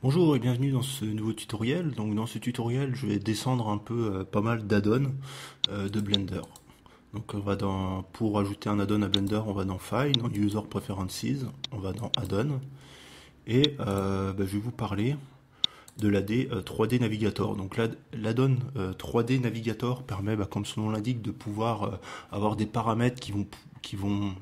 Bonjour et bienvenue dans ce nouveau tutoriel. Donc dans ce tutoriel, je vais descendre un peu pas mal d'add-ons de Blender. Donc pour ajouter un add-on à Blender, on va dans File, dans User Preferences, on va dans Add-on et je vais vous parler de l'AD 3D Navigator. Donc l'add-on 3D Navigator permet, comme son nom l'indique, de pouvoir avoir des paramètres qui vont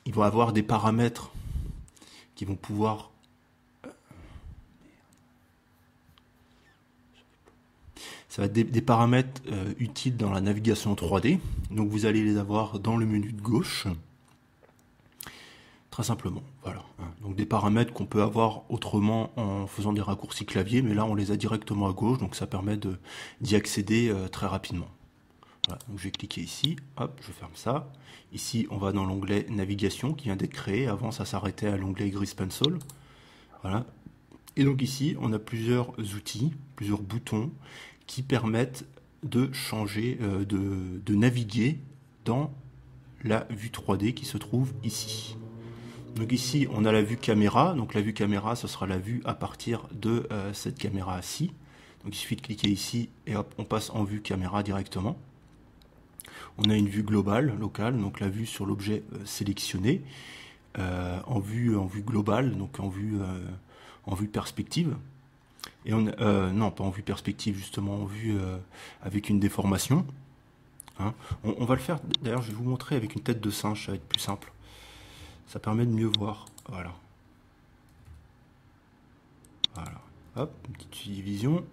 ils vont avoir des paramètres qui vont pouvoir ça va être des paramètres utiles dans la navigation 3D. Donc vous allez les avoir dans le menu de gauche. Très simplement, voilà. Donc des paramètres qu'on peut avoir autrement en faisant des raccourcis clavier, mais là on les a directement à gauche, donc ça permet d'y accéder très rapidement. Voilà, donc je vais cliquer ici, hop, je ferme ça. Ici on va dans l'onglet navigation qui vient d'être créé, avant ça s'arrêtait à l'onglet Grease Pencil. Voilà. Et donc ici on a plusieurs outils, plusieurs boutons qui permettent de changer, de naviguer dans la vue 3D qui se trouve ici. Donc ici, on a la vue caméra. Donc la vue caméra, ce sera la vue à partir de cette caméra-ci. Donc il suffit de cliquer ici et hop, on passe en vue caméra directement. On a une vue globale, locale, donc la vue sur l'objet sélectionné, en vue globale, donc en vue perspective. Et non, pas en vue perspective, justement en vue avec une déformation. Hein. On va le faire, d'ailleurs je vais vous montrer avec une tête de singe, ça va être plus simple. Ça permet de mieux voir. Voilà. Voilà. Hop, une petite subdivision.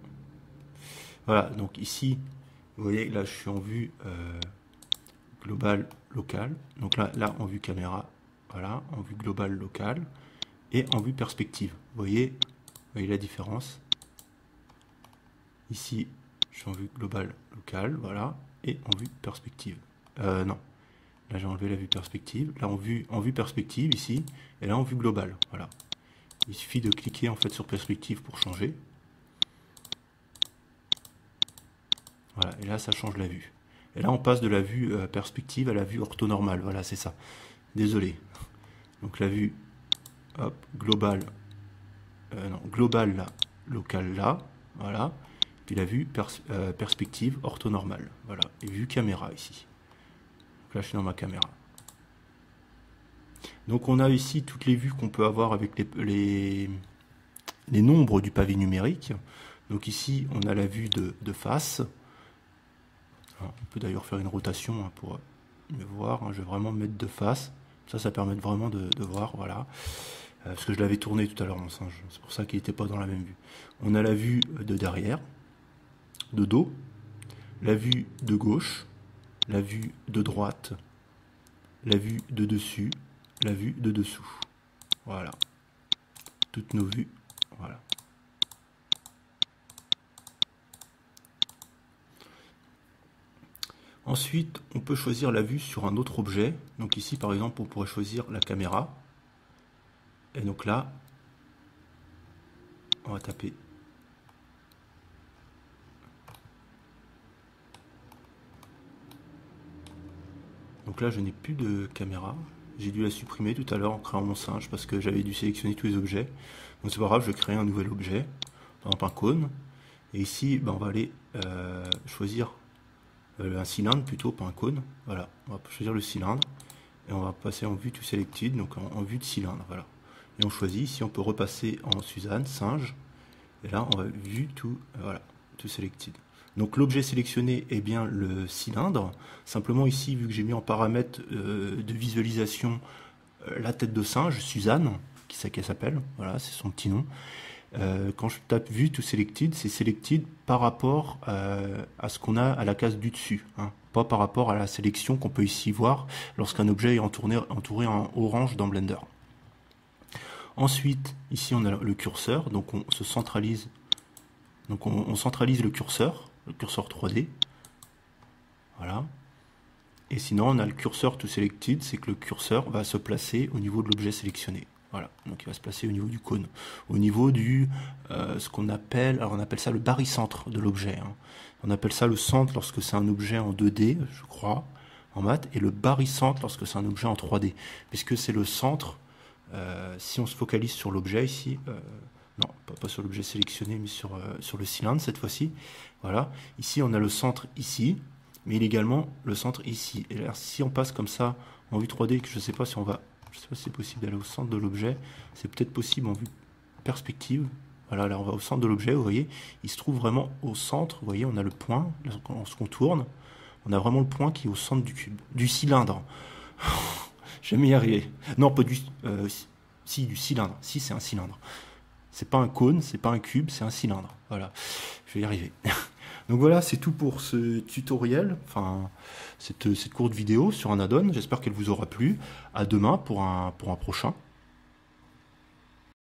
Voilà, donc ici, vous voyez, là je suis en vue globale locale. Donc là en vue caméra, voilà, en vue globale locale et en vue perspective. Vous voyez la différence. Ici, je suis en vue globale locale, voilà, et en vue perspective. Non, là j'ai enlevé la vue perspective. Là en vue perspective ici, et là en vue globale. Voilà. Il suffit de cliquer en fait sur perspective pour changer. Voilà, et là ça change la vue. Et là on passe de la vue perspective à la vue orthonormale. Voilà, c'est ça. Désolé. Donc la vue hop, globale, non, globale là, locale là, voilà. Puis la vue perspective orthonormale. Voilà. Et vue caméra ici. Donc là je suis dans ma caméra. Donc on a ici toutes les vues qu'on peut avoir avec les nombres du pavé numérique. Donc ici on a la vue de face. Alors, on peut d'ailleurs faire une rotation pour mieux voir. Je vais vraiment me mettre de face. Ça permet vraiment de voir. Voilà. Parce que je l'avais tourné tout à l'heure mon singe. C'est pour ça qu'il n'était pas dans la même vue. On a la vue de derrière, de dos, la vue de gauche, la vue de droite, la vue de dessus, la vue de dessous. Voilà. Toutes nos vues. Voilà. Ensuite, on peut choisir la vue sur un autre objet. Donc ici, par exemple, on pourrait choisir la caméra. Et donc là, on va taper. Donc là, je n'ai plus de caméra. J'ai dû la supprimer tout à l'heure en créant mon singe parce que j'avais dû sélectionner tous les objets. Donc c'est pas grave, je vais créer un nouvel objet. Par exemple un cône. Et ici, on va aller choisir un cylindre plutôt, pas un cône. Voilà, on va choisir le cylindre. Et on va passer en vue to selected, donc en vue de cylindre. Voilà. Et on choisit, ici on peut repasser en Suzanne, singe. Et là, on va vue to, voilà, to selected. Donc l'objet sélectionné est bien le cylindre. Simplement ici, vu que j'ai mis en paramètre de visualisation la tête de singe, Suzanne, qui c'est qu'elle s'appelle, voilà, c'est son petit nom. Quand je tape vue to selected, c'est selected par rapport à ce qu'on a à la case du dessus, hein, pas par rapport à la sélection qu'on peut ici voir lorsqu'un objet est entouré en orange dans Blender. Ensuite, ici on a le curseur, donc on se centralise, donc on centralise le curseur 3D, voilà. Et sinon on a le curseur to selected, c'est que le curseur va se placer au niveau de l'objet sélectionné. Voilà, donc il va se placer au niveau du cône. Au niveau du, ce qu'on appelle, alors on appelle ça le barycentre de l'objet. Hein. On appelle ça le centre lorsque c'est un objet en 2D, je crois, en maths, et le barycentre lorsque c'est un objet en 3D. Puisque c'est le centre, si on se focalise sur l'objet ici, non, pas sur l'objet sélectionné, mais sur le cylindre cette fois-ci. Voilà, ici on a le centre ici, mais il y a également le centre ici. Et là, si on passe comme ça en vue 3D, que je ne sais pas si on va... Je sais pas si c'est possible d'aller au centre de l'objet. C'est peut-être possible en vue perspective. Voilà, là on va au centre de l'objet, vous voyez. Il se trouve vraiment au centre. Vous voyez, on a le point. Lorsqu'on tourne, on a vraiment le point qui est au centre du cube. Du cylindre. Jamais y arriver. Non, pas du... si, du cylindre. Si, c'est un cylindre. C'est pas un cône, c'est pas un cube, c'est un cylindre. Voilà, je vais y arriver. Donc voilà, c'est tout pour ce tutoriel, enfin cette courte vidéo sur un add-on. J'espère qu'elle vous aura plu. À demain pour un prochain.